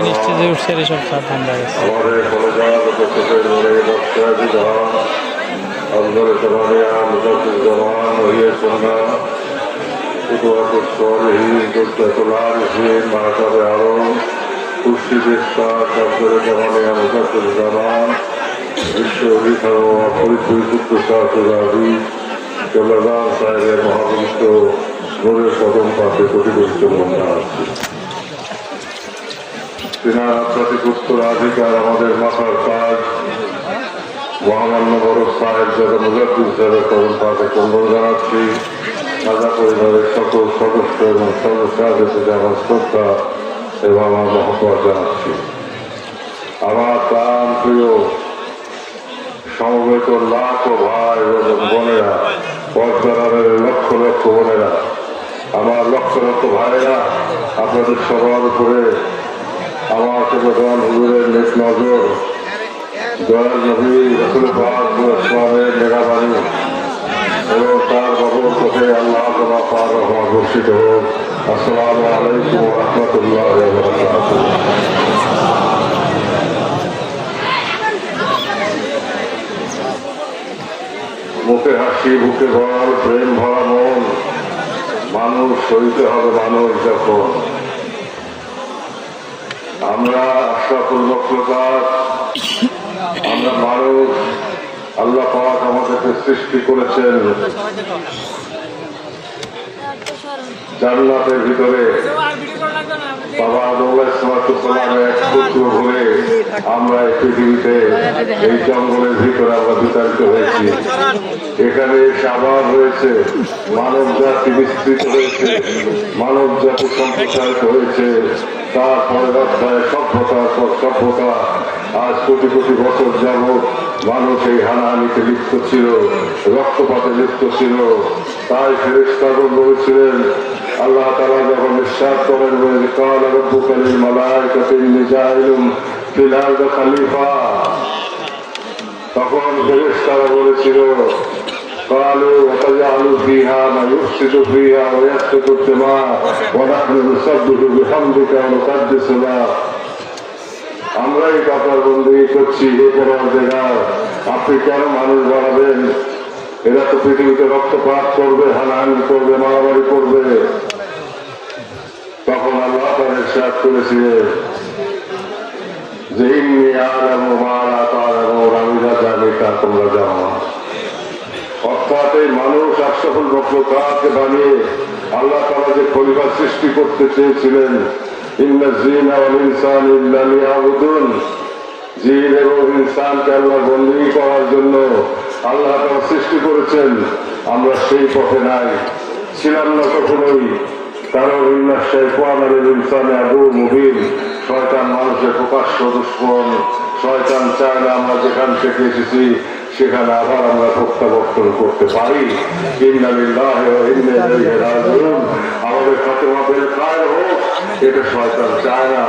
নিশ্চিত যে উঠছে সব ঠান্ডা গেছে। সাহেবের মহাপবিত্র নূরের কদম পাশে ক্ষতিগ্রস্ত মন্দির আছে। তিনার আধ্যাত্মিক উত্তরাধিকার আমাদের মাথার কাজ মহামান্য বড় সাহেব যারা মুজাদ্দিদ সাহেবের কদম পাশে কন্দল জানাচ্ছি। রাজা পরিবারের সকল সদস্য এবং সদস্যদের প্রতি আমার শ্রদ্ধা এবং আমার মহব্বত জানাচ্ছি। আমার প্রাণ প্রিয় সমবেত লাখো ভাই এবং বোনেরা, পর্দারের লক্ষ লক্ষ বোনেরা, আমার লক্ষ লক্ষ ভাইরা, আপনাদের সবার উপরে আমার প্রধান হুজুরের নেক নজর, দয়াল নবী রাসূল পাক ইসলামের মেঘাবাণী এবং তার বাবুর পথে আল্লাহ পাক রহমত বর্ষিত হোক। আসসালামু আলাইকুম ওয়া রাহমাতুল্লাহি ওয়া বারাকাতুহু। মুখে হাসি, বুকে বল, প্রেম ভরা মন, মানুষ হইতে হবে মানুষ যখন। আমরা আশরাফুল মখলুকাত, আমরা মানুষ। আল্লাহ পাক আমাদেরকে সৃষ্টি করেছেন জান্নাতের ভিতরে। বাবা আদম আলাইহিসসালামের এক পুত্র হয়ে আমরা এই পৃথিবীতে এই জঙ্গলের ভিতরে আমরা বিতাড়িত হয়েছি। এখানে সাবার হয়েছে, মানব জাতি বিস্তৃত হয়েছে, মানব জাতি সম্প্রসারিত হয়েছে। তারপরে অধ্যায় সভ্যতার পর সভ্যতা, আজ কোটি কোটি বছর যাবৎ মানুষ এই হানাহানিতে লিপ্ত ছিল, রক্তপাতে লিপ্ত ছিল। তাই ফেরেশতাগণ বলেছিলেন, আল্লাহ তাআলা যখন ইরশাদ করেন, কাল রাব্বুকা লিল মালাইকাতি ইন্নী জাইলুন ফিল আরদি খলিফা, তখন ফেরেশতারা বলেছিল, قالوا وتجعل فيها ما يفسد فيها ويسفك الدماء ونحن نسبح بحمدك ونقدس لك। আমরাই আপনার বন্দী করছি, এ পরওয়ারদিগার আপনি কেন মানুষ বাড়াবেন? এরা তো পৃথিবীতে রক্তপাত করবে, হানাহানি করবে, মারামারি করবে। তখন আল্লাহ তাআলা ইরশাদ করেছিলেন যে ইন্নী আ'লামু মা লা তা'লামুন, আমি যা জানি তা তোমরা জানো না। অর্থাৎ এই মানুষ আশরাফুল মখলুকাতকে বানিয়ে আল্লাহ তাআলা যে খলিফা সৃষ্টি করতে চেয়েছিলেন, ইন্নাজ জিন্না ওয়াল ইনসানা ইল্লা লিয়াবুদুন, জিন এবং ইনসানকে আল্লাহ বন্দী করার জন্য আল্লাহ তাআলা সৃষ্টি করেছেন। আমরা সেই পথে নাই, ছিলাম না কখনোই। কারণ ইন্নাশ শাইতানা লিল ইনসানি আদুউম মুবিন, শয়তান মানুষের প্রকাশ্য দুশমন। শয়তান চাইলে আমরা যেখান থেকে এসেছি সেখানে আবার আমরা প্রত্যাবর্তন করতে পারি। ইন্না লিল্লাহি ওয়া ইন্না ইলাইহি রাজিউন, আমাদের খাতেমা বেল খায়র হোক, এটা শয়তান চায় না।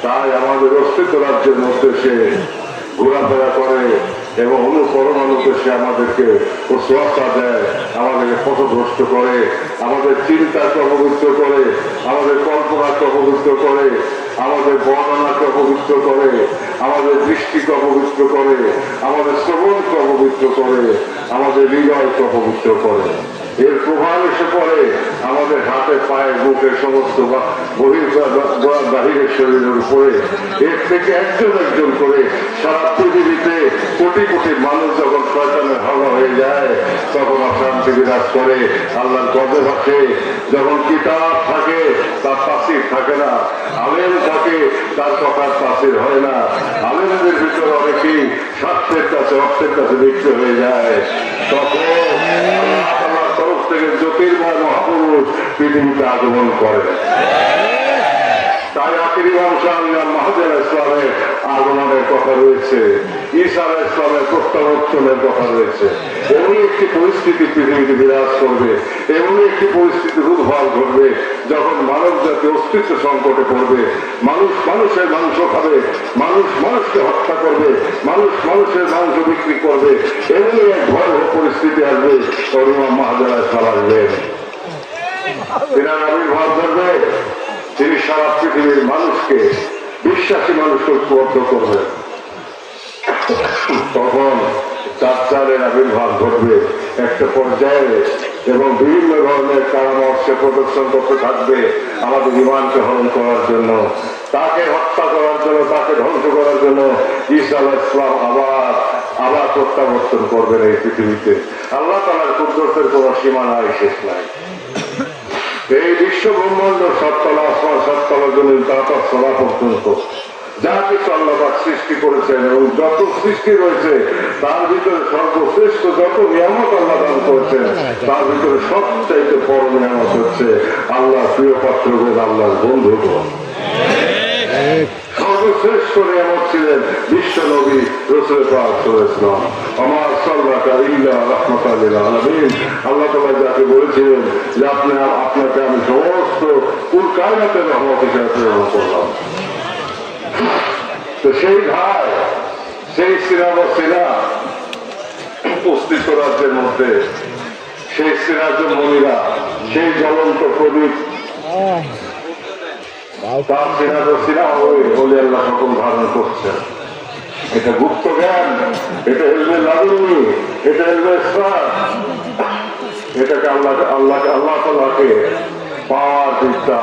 তাই আমাদের অস্তিত্ব রাজ্যের মধ্যে সে ঘোরাফেরা করে এবং অনুকরণানুকে সে আমাদেরকে ওয়াসওয়াসা দেয়, আমাদেরকে পথভ্রষ্ট করে, আমাদের চিন্তাকে অপবিত্র করে, আমাদের কল্পনাকে অপবিত্র করে, আমাদের বর্ণনাকে অপবিত্র করে, আমাদের দৃষ্টিকে অপবিত্র করে, আমাদের শ্রবণকে অপবিত্র করে, আমাদের হৃদয়কে অপবিত্র করে। এর প্রভাব এসে পড়ে আমাদের হাতে, পায়ে, বুকের সমস্ত বাহিরের শরীরের উপরে। এর থেকে একজন একজন করে সারা পৃথিবীতে কোটি কোটি মানুষ যখন শয়তানের হাওয়া হয়ে যায়, তখন অশান্তি বিরাজ করে, আল্লাহর গজব আসে। যখন কিতাব থাকে তার তাসির থাকে না, আলেম থাকে তার কথার তাসির হয় না। আলেমদের ভিতরে অনেকেই স্বার্থের কাছে, অর্থের কাছে লিপ্ত হয়ে যায়। তখন আল্লাহর তরফ থেকে জ্যোতির্ময় মহাপুরুষ পৃথিবীতে আগমন করে। তাই আখিরি ইমাম মাহদুল ইসলামের আগমনের কথা রয়েছে, ঈসা আলাইহিস ইসলামের প্রত্যাবর্তনের কথা রয়েছে। এমনই একটি পরিস্থিতি পৃথিবীতে বিরাজ করবে, এমনই একটি পরিস্থিতির উদ্ভব ঘটবে যখন মানব জাতি অস্তিত্ব সংকটে পড়বে, মানুষ মানুষের মাংস খাবে, মানুষ মানুষকে হত্যা করবে, মানুষ মানুষের মাংস বিক্রি করবে। এমনই এক ভয়াবহ পরিস্থিতি আসবে, ইমাম মাহদুল ইসলাম আসবেন। তিনার আবির্ভাব করবে, তিনি সারা পৃথিবীর মানুষকে, বিশ্বাসী মানুষকে ঐক্যবদ্ধ করবেন। তখন দাজ্জালের আবির্ভাব ঘটবে একটা পর্যায়ে এবং বিভিন্ন ধরনের কারামত সে প্রদর্শন করতে থাকবে আমাদের ঈমানকে হরণ করার জন্য, তাকে হত্যা করার জন্য, তাকে ধ্বংস করার জন্য। ঈসা আলাইহিস সালাম আবার প্রত্যাবর্তন করবেন এই পৃথিবীতে। আল্লাহ তাআলার কুদরতের কোন সীমা নাই, শেষ নাই। এই বিশ্ব ব্রহ্মাণ্ড সত্তলা আসমান, সত্তলা জমিন, তারপর সলা পর্যন্ত যা কিছু আল্লাহ পাক সৃষ্টি করেছেন এবং যত সৃষ্টি রয়েছে তার ভিতরে সর্বশ্রেষ্ঠ যত নিয়ামত আল্লাহ দান করেছেন তার ভিতরে সবচাইতে বড় নিয়ামত হচ্ছে আল্লাহ প্রিয় পাত্রগণ, আল্লাহর বন্ধুগণ। সর্বশ্রেষ্ঠ নিয়ামত ছিলেন বিশ্ব নবী রাসূল পাক সাল্লাল্লাহু আলাইহি ওয়াসাল্লাম। আমার সাল্লাকা ইল্লা রাহমাতাল লিল আলামিন। আল্লাহ তাআলা যাকে বলেছিলেন যে আপনাকে আমি সমস্ত কুল কায়নাতের রহমত হিসেবে প্রেরণ করলাম। তো সেই ধার, সেই সিনা অস্তিত্ব রাজ্যের মধ্যে সেই সিরাজ মনিরা, সেই জ্বলন্ত প্রদীপ, তার সিনা হয়ে বলে আল্লাহ সকল ধারণ করছেন। এটা গুপ্ত জ্ঞান, এটা এলমে লাদুনি, এটা এলমে ইসরার, এটাকে আল্লাহ তাআলাকে পাওয়ার বিদ্যা।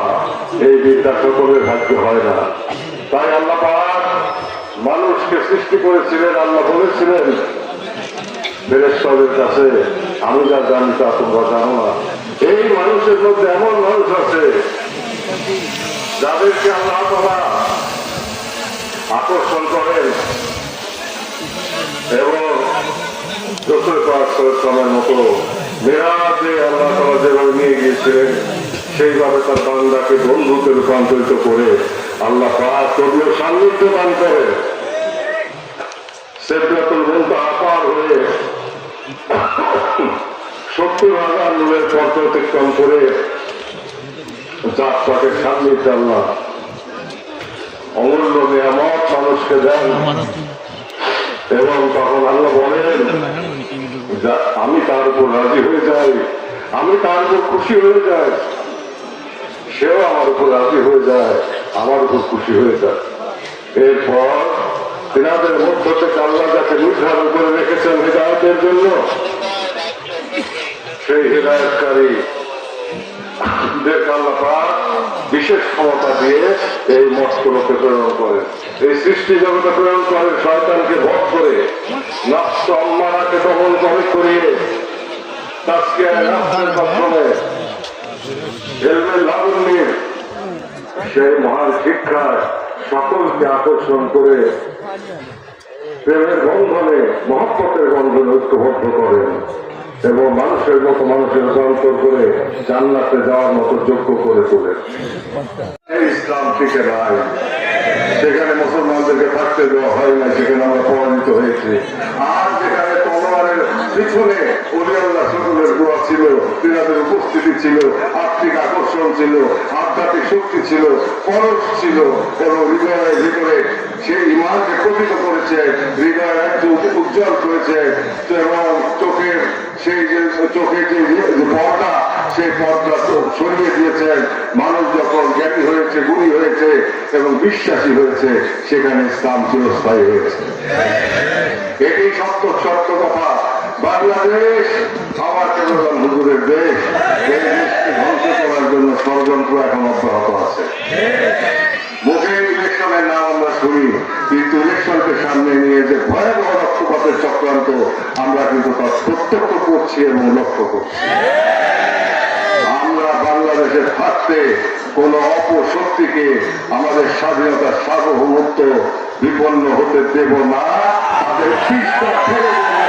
এই বিদ্যা সকলের ভাগ্য হয় না। তাই আল্লাহ পাক মানুষকে সৃষ্টি করেছিলেন। আল্লাহ বলেছিলেন ফেরেশতাদের কাছে, আমি যা জানি তা তোমরা জানো না। এই মানুষের মধ্যে এমন মানুষ আছে যাদেরকে আল্লাহ তাআলা আকর্ষণ করেন এবং রাসূল পাক সাল্লাল্লাহু আলাইহি ওয়াসাল্লামের মতো মেরাজে আল্লাহ তাআলা যেভাবে নিয়ে গিয়েছিলেন সেইভাবে তার বান্দাকে বন্ধুতে রূপান্তরিত করে আল্লাহ পাক তবিও সান্নিধ্য দান করে। সিদরাতুল মুনতাহা পার হয়ে ৭০,০০০ নূরের পথ অতিক্রম করে জাত পাকের সান্নিধ্য আল্লাহ অমূল্য নিয়ামত মানুষকে দেন এবং তখন আল্লাহ বলেন আমি তার উপর রাজি হয়ে যাই, আমি তার উপর খুশি হয়ে যাই, সেও আমার উপর রাজি হয়ে যায়, আমার উপর খুশি হয়ে যায়। এরপর তিনাদের মধ্য থেকে আল্লাহ যাকে নির্ধারণ করে রেখেছেন হিদায়াতের জন্য, সেই হিদায়াতকারী আল্লাহ পাক বিশেষ ক্ষমতা দিয়ে এই মস্তলোকে প্রেরণ করেন, এই সৃষ্টি জগতে প্রেরণ করেন। শয়তানকে বধ করে, নফস আম্মারাকে দমন করিয়ে তাজকিয়ায়ে নফসের মাধ্যমে ইলমে লাদুন্নির সেই মহান শিক্ষায় সকলকে আকর্ষণ করে প্রেমের বন্ধনে, মহব্বতের বন্ধনে ঐক্যবদ্ধ করেন এবং মানুষের মতো মানুষের রূপান্তর করে জান্নাতে যাওয়ার মতো যোগ্য করে তোলেন। এই ইসলাম টিকে নাই, সেখানে মুসলমানদেরকে থাকতে দেওয়া হয় না, সেখানে আমরা পরাজিত হয়েছি। আর যেখানে তলোয়ারের পিছনে ওলিয়াল্লাহ সকলের দোয়া ছিল, তিনাদের উপস্থিতি ছিল, আর্থিক আকর্ষণ ছিল, আধ্যাত্মিক শক্তি ছিল, পরশ ছিল এবং হৃদয়ের ভিতরে সেই ইমানকে প্রকৃত করেছে, হৃদয়ের একটু উজ্জ্বল করেছে এবং চোখের সেই যে চোখের যে পর্দা, সেই পর্দা সরিয়ে দিয়েছেন। মানুষ যখন জ্ঞানী হয়েছে, গুণী হয়েছে এবং বিশ্বাসী হয়েছে, সেখানে ইসলাম চিরস্থায়ী হয়েছে। এটি সত্য কথা। বাংলাদেশ আমার কেবল হুজুরের দেশ, এই দেশকে ধ্বংস করার জন্য ষড়যন্ত্র এখন অব্যাহত আছে। মুখে ইলেকশনের নাম আমরা শুনি, কিন্তু ইলেকশনকে সামনে নিয়ে যে ভয়াবহ রক্তপাতের চক্রান্ত আমরা কিন্তু তা প্রত্যক্ষ করছি এবং লক্ষ্য করছি। আমরা বাংলাদেশে থাকতে কোন অপশক্তিকে আমাদের স্বাধীনতার সার্বভৌমত্ব বিপন্ন হতে দেব না। তাদের পিছটা ফেলে দেব।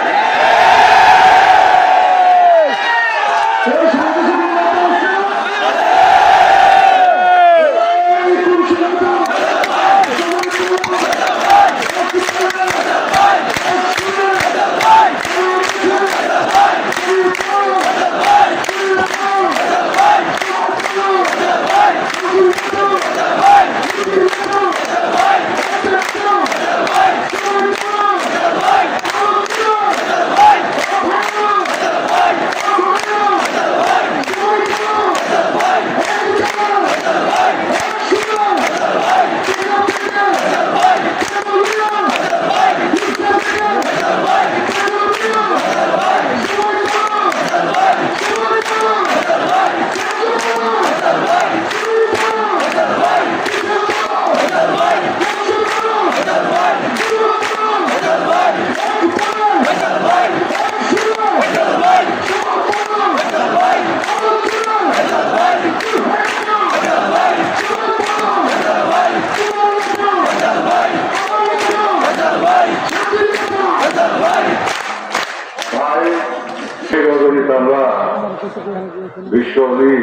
বিশ্বজী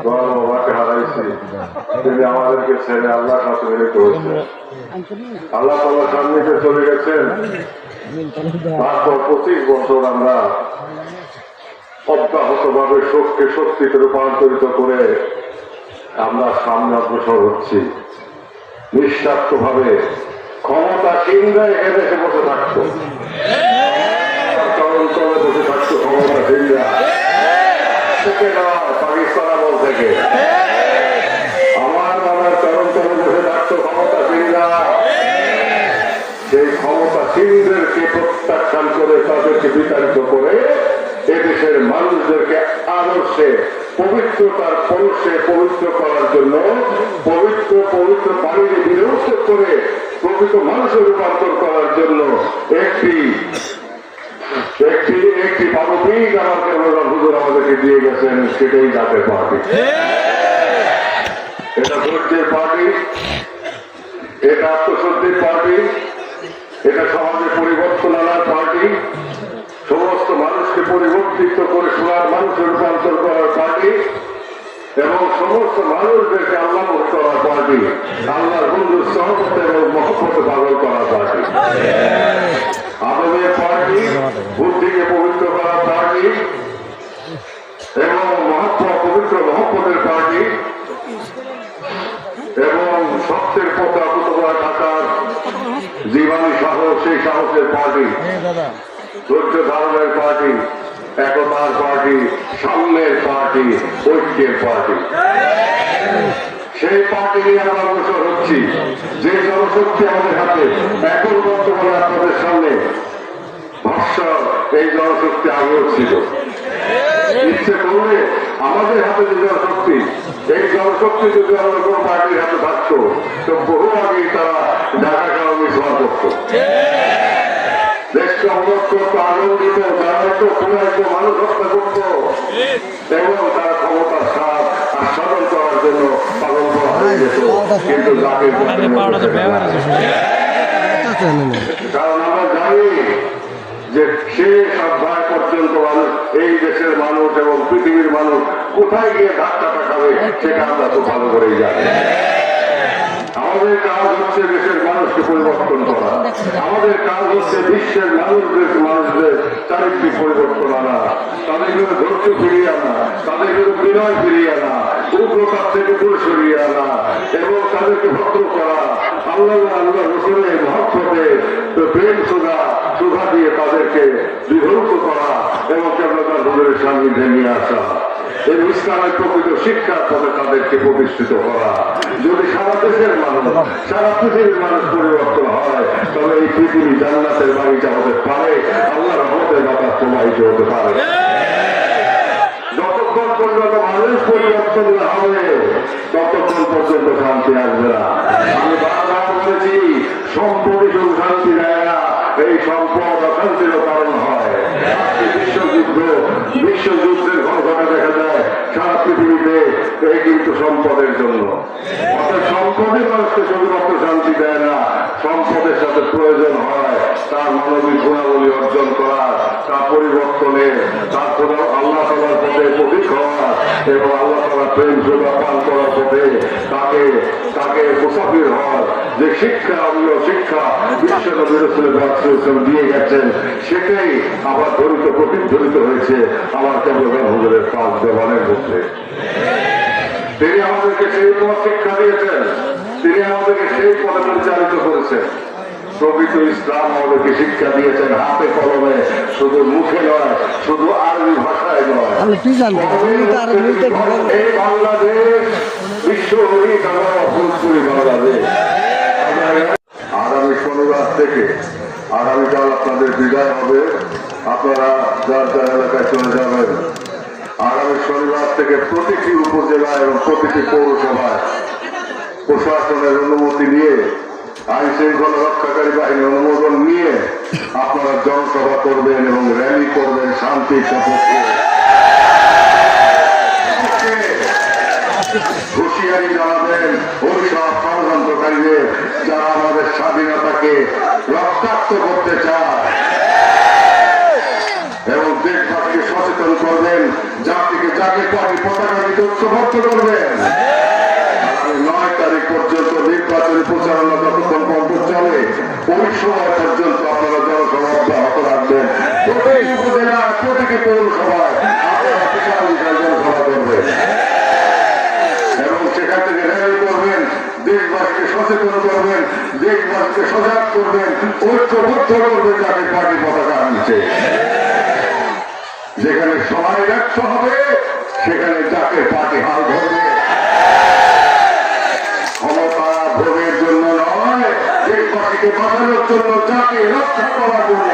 দয়াল বাবাকে হারাইছি, তিনি আমাদেরকে ছেড়ে আল্লাহর সাথে মিলিত হয়েছেন। আল্লাহ তাআলার সান্নিধ্যে চলে গেছেন। তারপর 25 বছর আমরা অব্যাহতভাবে শোককে শক্তিতে রূপান্তরিত করে আমরা সামনে অগ্রসর হচ্ছি। নিঃস্বার্থভাবে ক্ষমতাসীনরা এদেশে বসে থাকতো, তলে বসে থাকতো ক্ষমতাসীনরা, পাকিস্তান আমল থেকে আমার বাবার চরণ তলে বসে থাকতো ক্ষমতাসীনরা। সেই ক্ষমতাসীনদেরকে প্রত্যাখ্যান করে তাদেরকে বিতাড়িত করে এদেশের মানুষদেরকে আদর্শে পবিত্রতার পরশে পবিত্র করার জন্য পবিত্র পবিত্র পানির বিরোধ করে প্রকৃত মানুষের রূপান্তর করার জন্য একটি একটি একটি পাদপীঠ আমাকে হুজুর আমাদেরকে দিয়ে গেছেন, সেটাই জাতীয় পার্টি। এটা ধৈর্যের পার্টি, এটা আত্মশুদ্ধির পার্টি, এটা সমাজে পরিবর্তন আনার পার্টি, সমস্ত মানুষকে পরিবর্তিত করে সোনার মানুষের রূপান্তর করার পার্টি এবং সমস্ত মানুষদেরকে আল্লাহমুখী করার পার্টি, আল্লাহর বন্ধুর সহবতে এবং মহব্বতে পাগল করার পার্টি, আদমের পার্টি, বুদ্ধিকে পবিত্র করার পার্টি এবং পবিত্র মহব্বতের পার্টি এবং সত্যের পথে অকুত করা থাকার জীবনী সাহস, সেই সাহসের পার্টি, ধৈর্য ধারণের পার্টি, একতার পার্টি, সাম্যের পার্টি, ঐক্যের পার্টি। সেই পার্টি নিয়ে আমরা অগ্রসর হচ্ছি। যে জনশক্তি আমাদের হাতে এখন বর্তমানে আপনাদের সামনে ভাষ্য, এই জনশক্তি আগেও ছিল। ইচ্ছে করলে আমাদের হাতে যে জনশক্তি, এই জনশক্তি যদি আমরা কোনো পার্টির হাতে থাকতো তো বহু আগেই তারা ঢাকা কারণে সভা করত, দেশকে অবরোধ করতো, আনন্দিত জানাতো, কোনো একজন মানুষ হত্যা করত এবং তারা ক্ষমতার স্বাদ আস্বাদন করার জন্য পালন করা হয়ে যেত। কিন্তু কারণ আমরা জানি যে শেষ অধ্যায় পর্যন্ত মানুষ, এই দেশের মানুষ এবং পৃথিবীর মানুষ কোথায় গিয়ে ধাক্কাটা খাবে সেটা আমরা তো ভালো করেই জানি। আমাদের কাজ হচ্ছে দেশের মানুষকে পরিবর্তন করা, আমাদের কাজ হচ্ছে বিশ্বের মানুষদের চারিত্রিক পরিবর্তন আনা, তাদের কিন্তু ধৈর্য ফিরিয়ে আনা, তাদের কিন্তু বিনয় ফিরিয়ে আনা, উগ্রতার থেকে দূরে সরিয়ে আনা এবং তাদেরকে ভদ্র করা, আল্লাহ আল্লাহ রসুলের মহব্বতে প্রেম সুধা দিয়ে তাদেরকে বিভক্ত করা এবং কেবলতার হুজুরের সান্নিধ্যে নিয়ে আসা, এই ইসলামের প্রকৃত শিক্ষার পথে তাদেরকে প্রতিষ্ঠিত করা। যদি সারা দেশের মানুষ, সারা পৃথিবীর মানুষ পরিবর্তন হয় তবে এই পৃথিবী জান্নাতের বাড়িটা হতে পারে, আল্লাহর রহমতের বাতাস প্রবাহিত হতে পারে। যতক্ষণ পর্যন্ত মানুষ পরিবর্তন না হবে ততক্ষণ পর্যন্ত শান্তি আসবে না। আমি বারবার বলেছি, সম্পদই শুধু শান্তি দেয় না, এই সম্পদ অশান্তিরও কারণ হয়। বিশ্বযুদ্ধের ঘটনা দেখা যায় সারা পৃথিবীতে, এই কিন্তু সম্পদের জন্য। অর্থাৎ সম্পদে মানুষকে শুধুমাত্র শান্তি দেয় না, সম্পদের সাথে প্রয়োজন হয় তার মানবিক গুণাবলী অর্জন করার, তার পরিবর্তনে, তার আল্লাহ তাআলার পথে প্রতীক হওয়ার এবং আল্লাহ তাআলার প্রেম সুধা পান করার পথে তাকে মুসাফির হওয়ার যে শিক্ষা, অন্য শিক্ষা বিশ্ব নবী রাসূল দিয়ে গেছেন, সেটাই আবার প্রতিধ্বনিত হয়েছে আমার কেবল হুজুরের পাঁচ দেওয়ানের মধ্যে। তিনি আমাদেরকে সেই পথ শিক্ষা দিয়েছেন, তিনি আমাদেরকে সেই পথে পরিচালিত করেছেন। প্রকৃত ইসলাম আমাদেরকে শিক্ষা দিয়েছেন হাতে কলমে, শুধু মুখে নয়, শুধু আরবি ভাষায় নয়। এই বাংলাদেশ বিশ্ব বাংলাদেশ। আগামী শনিবার থেকে আগামীকাল আপনাদের বিদায় হবে, আপনারা যার যার এলাকায় চলে যাবেন। আগামী শনিবার থেকে প্রতিটি উপজেলা এবং প্রতিটি পৌরসভায় প্রশাসনের অনুমতি নিয়ে, আইন শৃঙ্খলা রক্ষাকারী বাহিনীর অনুমোদন নিয়ে আপনারা জনসভা করবেন এবং র্যালি করবেন শান্তির সপক্ষে। হুঁশিয়ারি জানাবেন ওই সব ষড়যন্ত্রকারীদের যারা আমাদের স্বাধীনতাকে রক্ষাক্ত করতে চায় এবং দেশবাসীকে সচেতন করবেন, জাতিকে জাতীয় পার্টি পতাকা দিতে ঐক্যবদ্ধ করবেন। 9 তারিখ পর্যন্ত নির্বাচনী প্রচারণা যতক্ষণ পর্যন্ত চলে ওই সময় পর্যন্ত আপনারা জনসভা অব্যাহত রাখবেন। প্রতিটি উপজেলা প্রতিটি পৌরসভায় আপনারা বিশাল বিশাল জনসভা করবেন এবং সেখান থেকে র্যালি করবেন, দেশবাসীকে সচেতন করবেন, দেশবাসীকে সজাগ করবেন, ঐক্যবদ্ধ করবেন জাতীয় পার্টি পতাকা নিচে। যেখানে সবাই ব্যর্থ হবে সেখানে জাতীয় পার্টি হাল ধরবে। ক্ষমতা ভোগের জন্য নয়, দেশবাসীকে বাঁচানোর জন্য, জাতি রক্ষা করার জন্য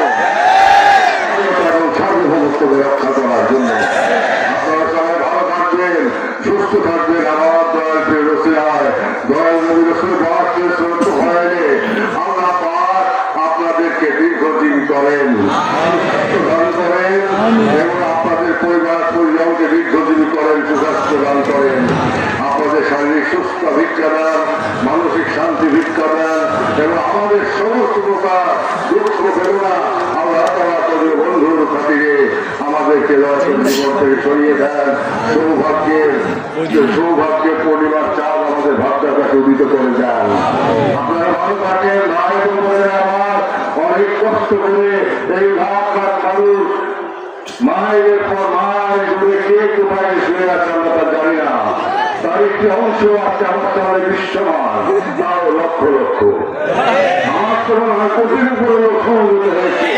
এবং সার্বভৌমত্বকে রক্ষা করার জন্য। আপনারা সবাই ভালো থাকবেন, সুস্থ থাকবেন। আমার দয়াল প্রিয় রসিলায় দয়াল নবী রসুল হয়নি আল্লাহ পাক আপনাদেরকে দীর্ঘজীবী করেন, দান করেন এবং আপনাদের পরিবার পরিজনকে দীর্ঘজীবী করেন, সুস্বাস্থ্য দান করেন। আপনাদের শারীরিক সুস্থ ভিক্ষা দেন, মানসিক শান্তি ভিক্ষা দেন এবং আমাদের সমস্ত প্রকার দুঃখ বেদনা আল্লাহ তাআলা তাদের বন্ধুর খাতিরে আমাদেরকে জীবন থেকে সরিয়ে দেন। সৌভাগ্যের পরিবার চাল আমাদের ভাবনার কাছে উদিত করে যান। আপনারা ভালো থাকেন। ভাই বোনেরা আমার অনেক কষ্ট করে এই লাখ লাখ মানুষ মায়ের পর মায়ের জুড়ে কে কোথায় শুয়ে আছে আমরা তা জানি না। তার একটি অংশ আছে আমার সামনে বিশ্বমান, তাও লক্ষ লক্ষ। আমার তো মনে হয় কোটির উপরে লোক সমবেত হয়েছে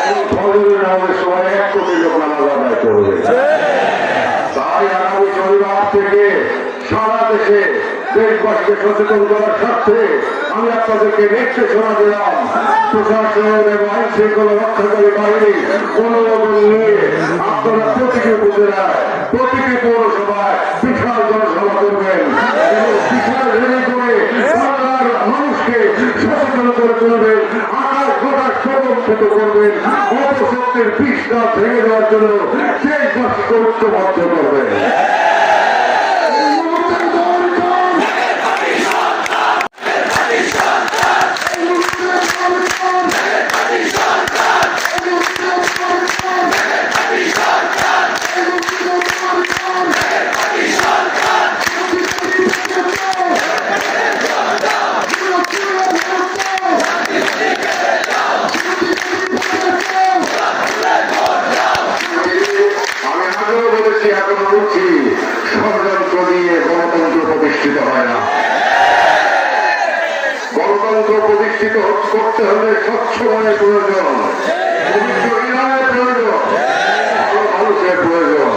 এবং ফজরের নামের সময় 1 কোটি লোক নামাজ আদায় করবে। তাই আগামী শনিবার থেকে সারা দেশে দেশবাসীকে সচেতন করার স্বার্থে আমি আপনাদেরকে নির্দেশনা দিলাম। প্রশাসন এবং আইন শৃঙ্খলা রক্ষাকারী বাহিনী অনুমোদন নিয়ে আপনারা প্রতিটি উপজেলায় প্রতিটি পৌরসভায় বিশাল জনসভা করবেন এবং বিশাল রেলি করে বাংলার মানুষকে সচেতন করে তুলবেন, আকাশ গোটা সংরক্ষিত করবেন, অপশক্তির বিষ্ঠা ভেঙে দেওয়ার জন্য দেশবাসীকে ঐক্যবদ্ধ করবেন। ষড়যন্ত্র দিয়ে গণতন্ত্র প্রতিষ্ঠিত হয় না। গণতন্ত্র প্রতিষ্ঠিত করতে হলে স্বচ্ছ মনের প্রয়োজন, পবিত্র হৃদয়ের প্রয়োজন, ভালো মানুষের প্রয়োজন।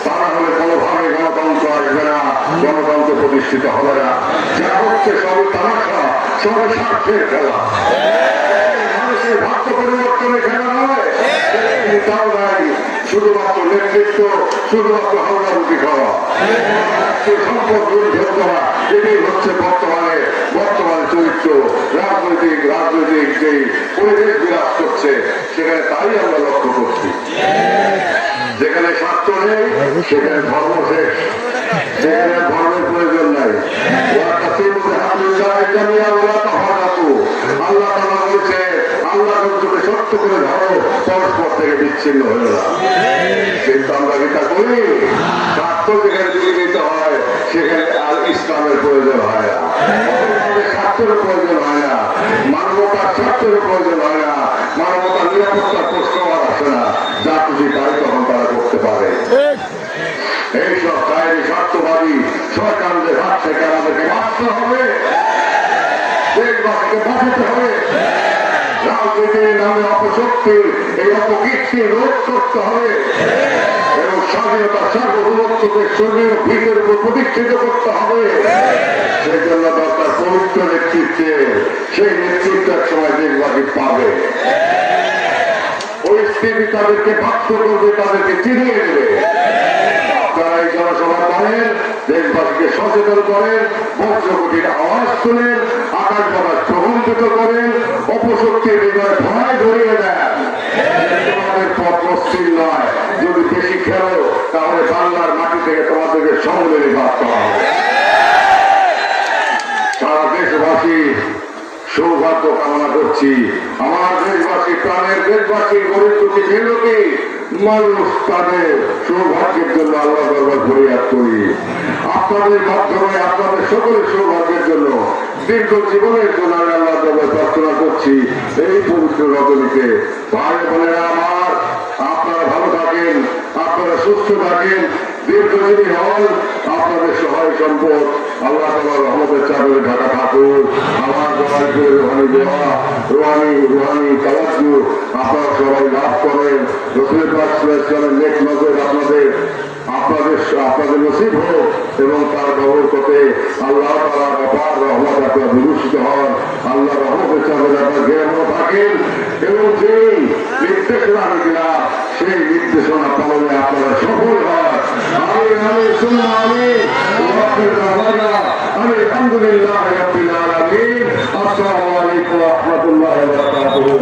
তারা হলে কোনোভাবে গণতন্ত্র আসবে না, গণতন্ত্র প্রতিষ্ঠিত হবে না। যা হচ্ছে সবই তামাশা, সবই স্বার্থের খেলা, মানুষের ভাগ্য পরিবর্তনের খেলা নয়। তাও নাই শুধুমাত্র নেতৃত্ব, শুধুমাত্র হাওড়াবুটি খাওয়া, সম্পদ লুণ্ঠন করা, এটাই হচ্ছে বর্তমানে চরিত্র। রাজনৈতিক যে পরিবেশ বিরাজ করছে সেখানে তাই আমরা লক্ষ্য করছি। যেখানে স্বার্থ নেই সেখানে ধর্ম শেষ, সেখানে ধর্মের প্রয়োজন নাই। আল্লাহ তাআলা বলেছে আল্লাহ যন্ত্রকে শক্ত করে ধরো, পরস্পর থেকে বিচ্ছিন্ন হয়ে না। কিন্তু আমরা যেটা করি, স্বার্থ যেখানে যদি নিতে হয় সেখানে আর ইসলামের প্রয়োজন হয় না, স্বার্থের প্রয়োজন হয় না, মানবতার স্বার্থের প্রয়োজন হয় না, মানবতার নিরাপত্তার প্রশ্ন আর আসে না। যা খুশি তাই তখন তারা করতে পারে। এইসব কাহিনী স্বার্থবাদী সরকারদের হাত থেকে আমাদেরকে বাঁচতে হবে, দেশবাসীকে বাঁচাতে হবে। রাজনীতির নামে অপশক্তির এই অপকীর্তি রোধ করতে হবে এবং স্বাধীনতা সার্বভৌমত্বকে শরীরের ভিতের উপর প্রতিষ্ঠিত করতে হবে। সেই জন্য দরকার পবিত্র নেতৃত্বে, সেই নেতৃত্ব এক সময় দেশবাসী পাবে। পরিস্থিতি তাদেরকে বাধ্য করবে, তাদেরকে চিনিয়ে দেবে। আপনারা এই জনসভা করেন, দেশবাসীকে সচেতন করেন, বজ্রকটির আওয়াজ তোলেন, আকাশ বাতাস প্রকম্পিত করেন, অপশক্তির হৃদয় ভয় ধরিয়ে দেন। তোমাদের পথ অস্থির নয়, যদি বেশি খেলো তাহলে বাংলার মাটি থেকে তোমাদেরকে সম্মেলনে বাদ করা হবে। সারা দেশবাসী সৌভাগ্য কামনা করছি। আমার দেশবাসী, প্রাণের দেশবাসী, গরিব দুঃখী মানুষ তাদের সৌভাগ্যের জন্য আল্লাহ দরবার ফরিয়াদ করি। আপনাদের মাধ্যমে আপনাদের সকলের সৌভাগ্যের জন্য, দীর্ঘ জীবনের জন্য আমি আল্লাহ দরবার প্রার্থনা করছি। এই পবিত্র রজনীতে ভাই বোনেরা আমার, আপনারা ভালো থাকেন, আপনারা সুস্থ থাকেন, দীর্ঘজীবী হন, আপনাদের সহায় সম্পদ আল্লাহ তাআলার রহমতের চাদরে ঢাকা থাকুক। আমার সবাইকে রুহানি দেওয়া, রুহানি তাওয়াজ্জু আপনারা সবাই লাভ করেন। রাসূল পাক সাল্লাল্লাহু আলাইহি ওয়াসাল্লামের নেক নজর আপনাদের নসিব হোক এবং তার বরকতে আল্লাহ তাআলার অপার রহমত আপনারা বিভূষিত হন। আল্লাহ রহমতের চাদরে আপনারা ঘেরানো থাকেন এবং যেই নির্দেশনা আমি দিলাম সেই নির্দেশনা পালনে আপনারা সফল হন। আমি আলহামদুলিল্লাহ রাব্বিল আলামিন। আসসালামু আলাইকুম ওয়া রাহমাতুল্লাহি ওয়া বারাকাতুহু।